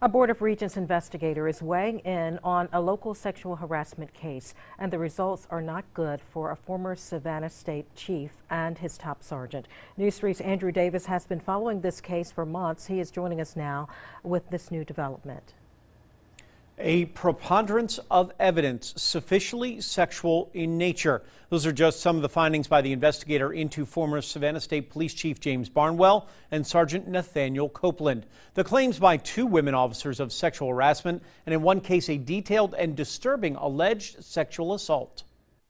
A Board of Regents investigator is weighing in on a local sexual harassment case, and the results are not good for a former Savannah State chief and his top sergeant. News 3's Andrew Davis has been following this case for months. He is joining us now with this new development. A preponderance of evidence sufficiently sexual in nature. Those are just some of the findings by the investigator into former Savannah State Police Chief James Barnwell and Sergeant Nathaniel Copeland. The claims by two women officers of sexual harassment, and in one case a detailed and disturbing alleged sexual assault.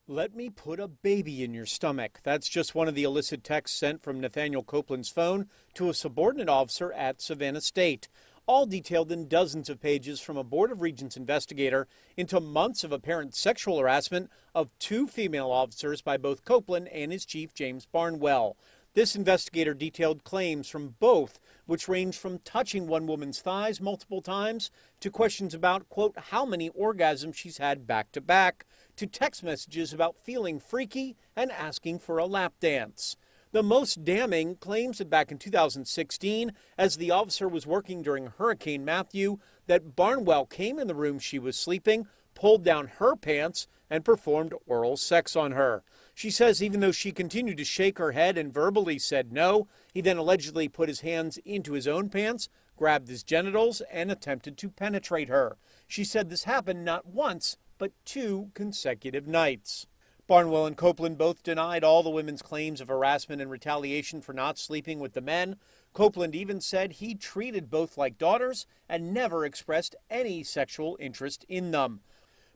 Let me put a baby in your stomach. That's just one of the illicit texts sent from Nathaniel Copeland's phone to a subordinate officer at Savannah State. All detailed in dozens of pages from a Board of Regents investigator into months of apparent sexual harassment of two female officers by both Copeland and his chief, James Barnwell. This investigator detailed claims from both, which ranged from touching one woman's thighs multiple times to questions about, quote, how many orgasms she's had back to back, to text messages about feeling freaky and asking for a lap dance. The most damning claims that back in 2016, as the officer was working during Hurricane Matthew, that Barnwell came in the room she was sleeping, pulled down her pants, and performed oral sex on her. She says even though she continued to shake her head and verbally said no, he then allegedly put his hands into his own pants, grabbed his genitals, and attempted to penetrate her. She said this happened not once, but 2 consecutive nights. Barnwell and Copeland both denied all the women's claims of harassment and retaliation for not sleeping with the men. Copeland even said he treated both like daughters and never expressed any sexual interest in them.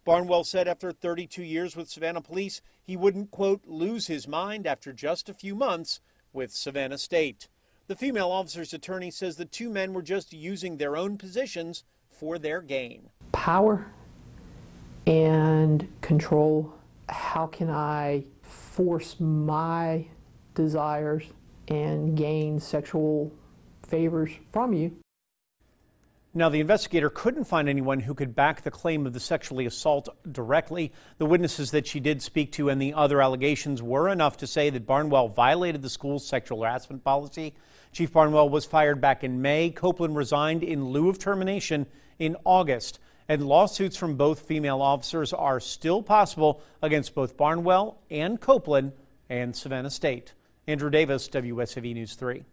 Barnwell said after 32 years with Savannah Police, he wouldn't, quote, lose his mind after just a few months with Savannah State. The female officer's attorney says the two men were just using their own positions for their gain. Power and control. How can I force my desires and gain sexual favors from you? Now, the investigator couldn't find anyone who could back the claim of the sexually assault directly. The witnesses that she did speak to and the other allegations were enough to say that Barnwell violated the school's sexual harassment policy. Chief Barnwell was fired back in May. Copeland resigned in lieu of termination in August. And lawsuits from both female officers are still possible against both Barnwell and Copeland and Savannah State. Andrew Davis, WSAV News 3.